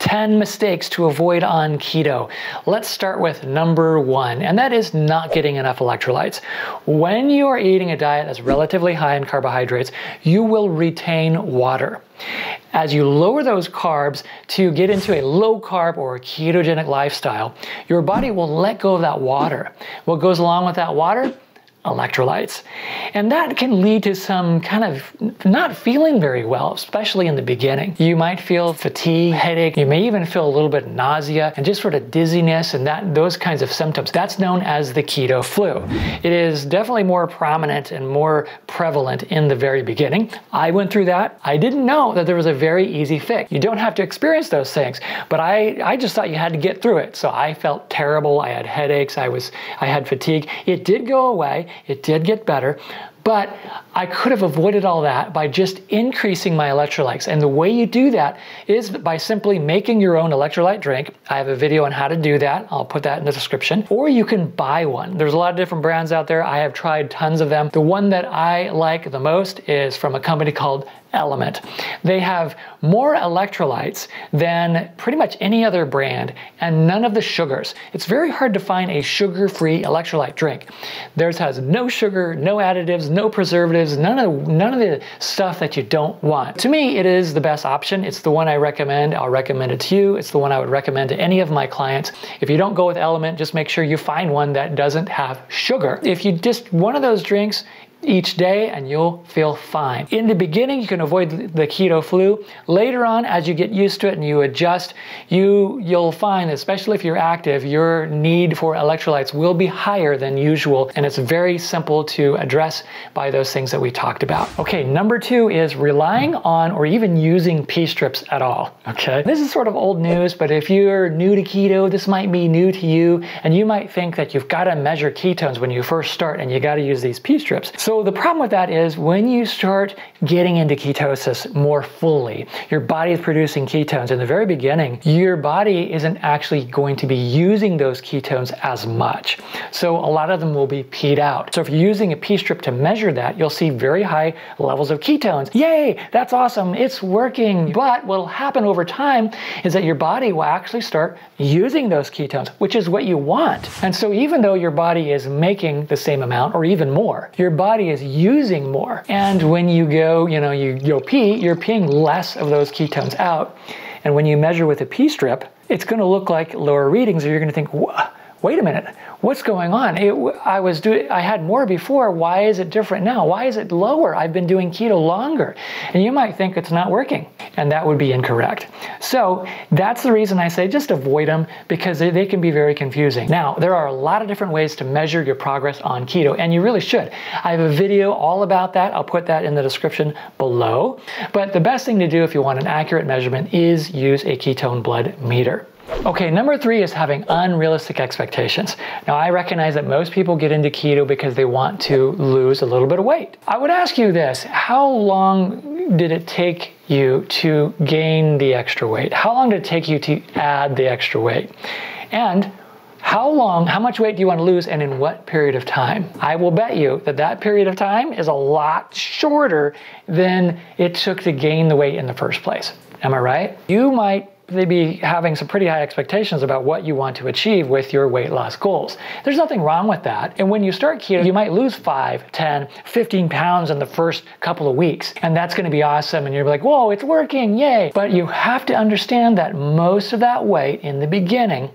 10 mistakes to avoid on keto. Let's start with number 1, and that is not getting enough electrolytes. When you are eating a diet that's relatively high in carbohydrates, you will retain water. As you lower those carbs to get into a low carb or a ketogenic lifestyle, your body will let go of that water. What goes along with that water? Electrolytes. And that can lead to some kind of not feeling very well, especially in the beginning. You might feel fatigue, headache, you may even feel a little bit of nausea and just sort of dizziness and those kinds of symptoms. That's known as the keto flu. It is definitely more prominent and more prevalent in the very beginning. I went through that. I didn't know that there was a very easy fix. You don't have to experience those things, but I just thought you had to get through it. So I felt terrible. I had headaches. I had fatigue. It did go away. It did get better, but I could have avoided all that by just increasing my electrolytes. And the way you do that is by simply making your own electrolyte drink. I have a video on how to do that. I'll put that in the description. Or you can buy one. There's a lot of different brands out there. I have tried tons of them. The one that I like the most is from a company called Element. They have more electrolytes than pretty much any other brand and none of the sugars. It's very hard to find a sugar-free electrolyte drink. Theirs has no sugar, no additives, no preservatives, none of the stuff that you don't want. To me, it is the best option. It's the one I recommend. I'll recommend it to you. It's the one I would recommend to any of my clients. If you don't go with Element, just make sure you find one that doesn't have sugar. If you just one of those drinks each day and you'll feel fine. In the beginning, you can avoid the keto flu. Later on, as you get used to it and you adjust, you'll find that, especially if you're active, your need for electrolytes will be higher than usual, and it's very simple to address by those things that we talked about. Okay, number 2 is relying on or even using pee strips at all. Okay, this is sort of old news, but if you're new to keto, this might be new to you, and you might think that you've got to measure ketones when you first start and you got to use these pee strips. So the problem with that is when you start getting into ketosis more fully, your body is producing ketones. In the very beginning, your body isn't actually going to be using those ketones as much. So a lot of them will be peed out. So if you're using a pee strip to measure that, you'll see very high levels of ketones. Yay, that's awesome, it's working. But what will happen over time is that your body will actually start using those ketones, which is what you want. And so even though your body is making the same amount or even more, your body is using more. And when you go, you pee, you're peeing less of those ketones out. And when you measure with a pee strip, it's going to look like lower readings, or you're going to think, wait a minute, what's going on? I had more before. Why is it different now? Why is it lower? I've been doing keto longer. And you might think it's not working, and that would be incorrect. So that's the reason I say just avoid them, because they can be very confusing. Now, there are a lot of different ways to measure your progress on keto, and you really should. I have a video all about that. I'll put that in the description below. But the best thing to do if you want an accurate measurement is use a ketone blood meter. Okay, number 3 is having unrealistic expectations. Now, I recognize that most people get into keto because they want to lose a little bit of weight. I would ask you this: how long did it take you to gain the extra weight? How long did it take you to add the extra weight? And how much weight do you want to lose, and in what period of time? I will bet you that that period of time is a lot shorter than it took to gain the weight in the first place. Am I right? You might be having some pretty high expectations about what you want to achieve with your weight loss goals. There's nothing wrong with that. And when you start keto, you might lose 5, 10, 15 pounds in the first couple of weeks. And that's going to be awesome. And you're like, whoa, it's working, yay. But you have to understand that most of that weight in the beginning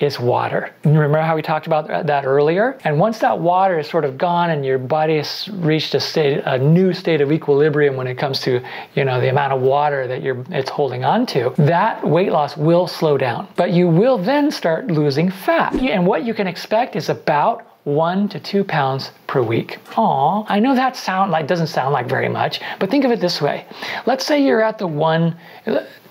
is water. Remember how we talked about that earlier? And once that water is sort of gone and your body has reached a new state of equilibrium when it comes to, the amount of water that it's holding on to, that weight loss will slow down. But you will then start losing fat. And what you can expect is about 1 to 2 pounds per week. Aw, I know that doesn't sound like very much, but think of it this way. Let's say you're at the 1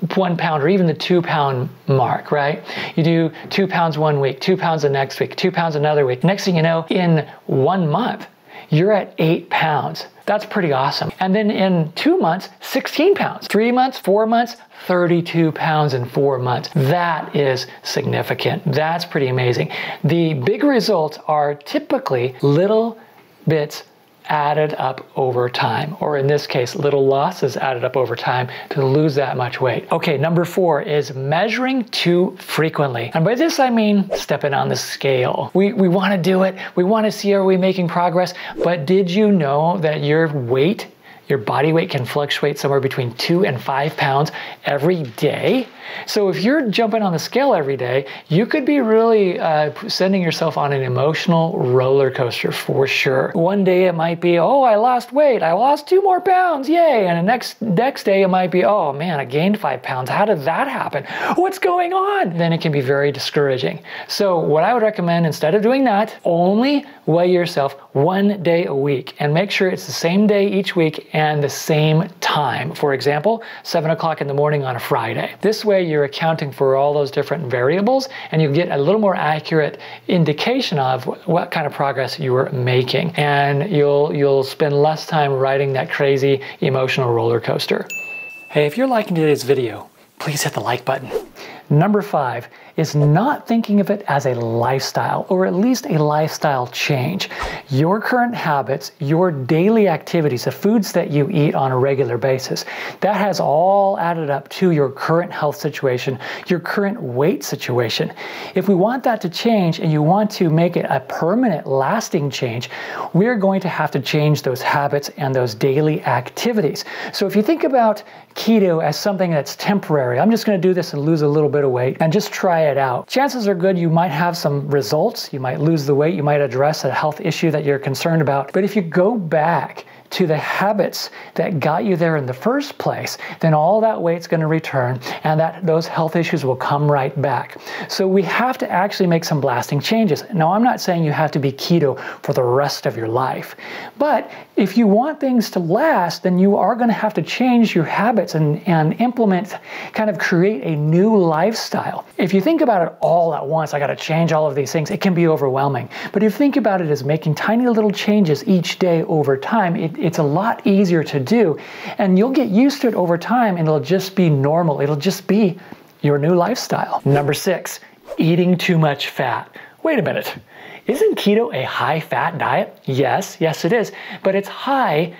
pound or even the 2 pound mark, right? You do 2 pounds one week, 2 pounds the next week, 2 pounds another week. Next thing you know, in 1 month, you're at 8 pounds. That's pretty awesome. And then in 2 months, 16 pounds. 3 months, 4 months, 32 pounds in 4 months. That is significant. That's pretty amazing. The big results are typically little bits added up over time, or in this case, little losses added up over time to lose that much weight. Okay, number 4 is measuring too frequently. And by this I mean stepping on the scale. We want to do it. We want to see, are we making progress? But did you know that your weight, your body weight, can fluctuate somewhere between 2 and 5 pounds every day? So if you're jumping on the scale every day, you could be really sending yourself on an emotional roller coaster for sure. One day it might be, oh, I lost weight, I lost 2 more pounds, yay. And the next day it might be, oh man, I gained 5 pounds. How did that happen? What's going on? Then it can be very discouraging. So what I would recommend, instead of doing that, only weigh yourself 1 day a week and make sure it's the same day each week and the same time. For example, 7 o'clock in the morning on a Friday. This way you're accounting for all those different variables and you get a little more accurate indication of what kind of progress you are making. And you'll spend less time riding that crazy emotional roller coaster. Hey, if you're liking today's video, please hit the like button. Number 5 is not thinking of it as a lifestyle, or at least a lifestyle change. Your current habits, your daily activities, the foods that you eat on a regular basis, that has all added up to your current health situation, your current weight situation. If we want that to change and you want to make it a permanent, lasting change, we're going to have to change those habits and those daily activities. So if you think about keto as something that's temporary, I'm just going to do this and lose a little bit of weight and just try it out. Chances are good you might have some results, you might lose the weight, you might address a health issue that you're concerned about. But if you go back to the habits that got you there in the first place, then all that weight's going to return and those health issues will come right back. So we have to actually make some lasting changes. Now, I'm not saying you have to be keto for the rest of your life, but if you want things to last, then you are going to have to change your habits and implement, kind of create a new lifestyle. If you think about it all at once, I got to change all of these things, it can be overwhelming. But if you think about it as making tiny little changes each day over time, it's a lot easier to do, and you'll get used to it over time, and it'll just be normal. It'll just be your new lifestyle. Number 6, eating too much fat. Wait a minute. Isn't keto a high-fat diet? Yes, it is. But it's high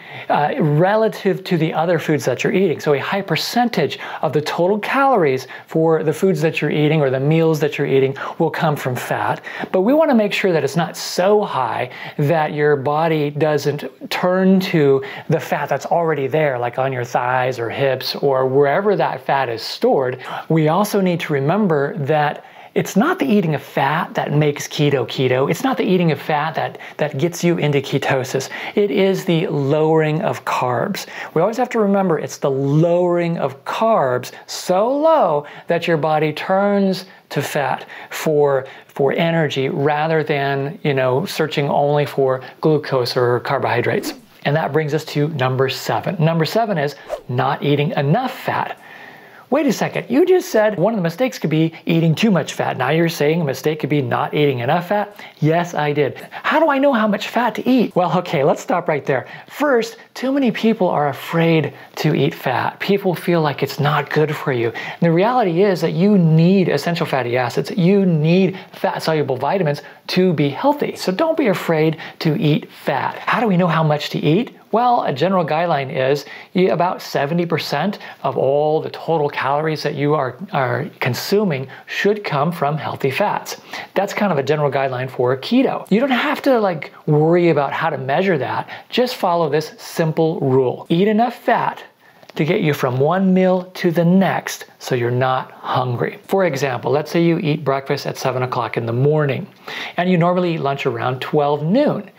relative to the other foods that you're eating. So a high percentage of the total calories for the foods that you're eating or the meals that you're eating will come from fat. But we want to make sure that it's not so high that your body doesn't turn to the fat that's already there, like on your thighs or hips or wherever that fat is stored. We also need to remember that it's not the eating of fat that makes keto keto. It's not the eating of fat that gets you into ketosis. It is the lowering of carbs. We always have to remember it's the lowering of carbs so low that your body turns to fat for energy rather than, searching only for glucose or carbohydrates. And that brings us to number 7. Number 7 is not eating enough fat. Wait a second, you just said one of the mistakes could be eating too much fat. Now you're saying a mistake could be not eating enough fat? Yes, I did. How do I know how much fat to eat? Well, okay, let's stop right there. First, too many people are afraid to eat fat. People feel like it's not good for you. And the reality is that you need essential fatty acids. You need fat-soluble vitamins to be healthy. So don't be afraid to eat fat. How do we know how much to eat? Well, a general guideline is about 70% of all the total calories that you are consuming should come from healthy fats. That's kind of a general guideline for keto. You don't have to worry about how to measure that. Just follow this simple rule. Eat enough fat to get you from one meal to the next so you're not hungry. For example, let's say you eat breakfast at 7 o'clock in the morning and you normally eat lunch around 12 noon.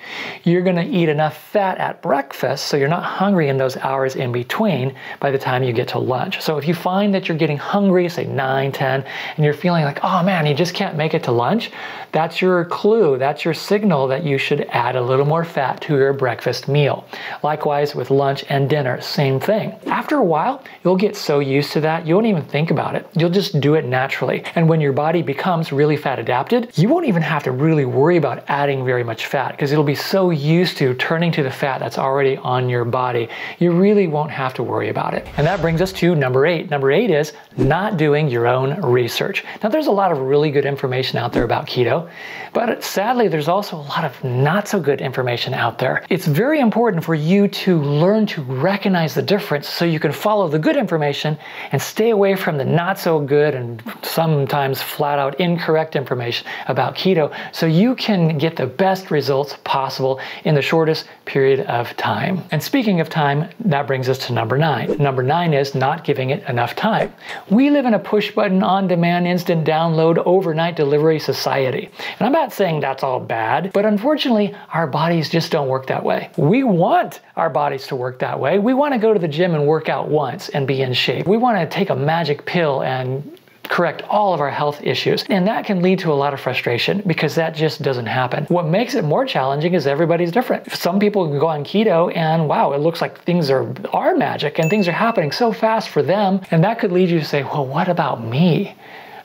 You're gonna eat enough fat at breakfast so you're not hungry in those hours in between by the time you get to lunch. So if you find that you're getting hungry, say 9, 10, and you're feeling like, oh man, you just can't make it to lunch, that's your clue, that's your signal that you should add a little more fat to your breakfast meal. Likewise with lunch and dinner, same thing. after a while, you'll get so used to that, you won't even think about it. You'll just do it naturally. And when your body becomes really fat adapted, you won't even have to really worry about adding very much fat because it'll be so used to turning to the fat that's already on your body. You really won't have to worry about it. And that brings us to number 8. Number 8 is not doing your own research. Now, there's a lot of really good information out there about keto, but sadly, there's also a lot of not so good information out there. It's very important for you to learn to recognize the difference so you can follow the good information and stay away from the not so good and sometimes flat out incorrect information about keto so you can get the best results possible in the shortest period of time. And speaking of time, that brings us to number 9. Number 9 is not giving it enough time. We live in a push button, on-demand, instant download, overnight delivery society. And I'm not saying that's all bad, but unfortunately, our bodies just don't work that way. We want our bodies to work that way. We want to go to the gym and work out once and be in shape. We want to take a magic pill and correct all of our health issues. And that can lead to a lot of frustration because that just doesn't happen. What makes it more challenging is everybody's different. Some people can go on keto and wow, it looks like things are magic and things are happening so fast for them. And that could lead you to say, well, what about me?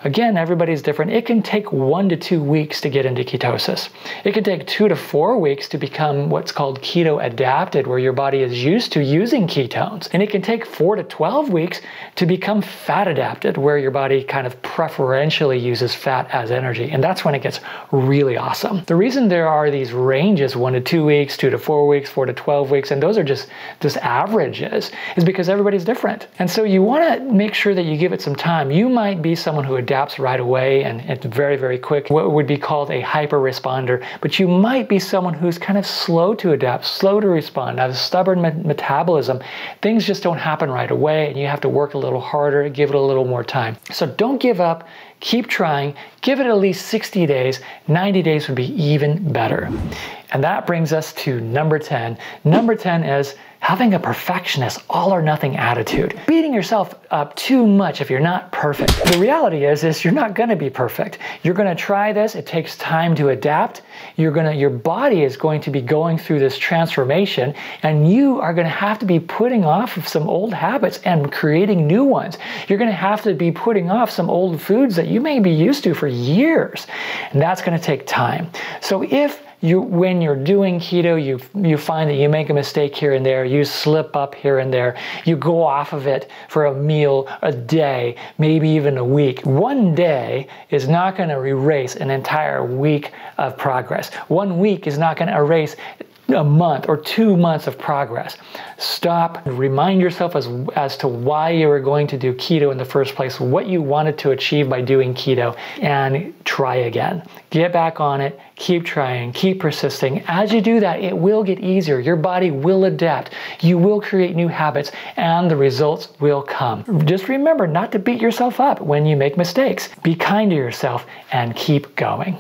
Again, everybody's different. It can take 1 to 2 weeks to get into ketosis. It can take 2 to 4 weeks to become what's called keto adapted, where your body is used to using ketones. And it can take 4 to 12 weeks to become fat adapted, where your body kind of preferentially uses fat as energy. And that's when it gets really awesome. The reason there are these ranges, 1 to 2 weeks, 2 to 4 weeks, 4 to 12 weeks, and those are just averages, is because everybody's different. And so you want to make sure that you give it some time. You might be someone who adapts right away and it's very, very quick, what would be called a hyper responder, but you might be someone who's kind of slow to adapt, slow to respond, has a stubborn metabolism. Things just don't happen right away and you have to work a little harder, give it a little more time. So don't give up, keep trying, give it at least 60 days, 90 days would be even better. And that brings us to number 10. Number 10 is having a perfectionist, all or nothing attitude. Beating yourself up too much if you're not perfect. The reality is you're not gonna be perfect. You're gonna try this, it takes time to adapt. Your body is going to be going through this transformation and you are gonna have to be putting off of some old habits and creating new ones. You're gonna have to be putting off some old foods that you may be used to for years. And that's gonna take time. So when you're doing keto, you find that you make a mistake here and there, you slip up here and there, you go off of it for a meal, a day, maybe even a week. One day is not going to erase an entire week of progress. 1 week is not going to erase a month or 2 months of progress. Stop, remind yourself as to why you were going to do keto in the first place, what you wanted to achieve by doing keto, and try again. Get back on it, keep trying, keep persisting. As you do that, it will get easier. Your body will adapt. You will create new habits and the results will come. Just remember not to beat yourself up when you make mistakes. Be kind to yourself and keep going.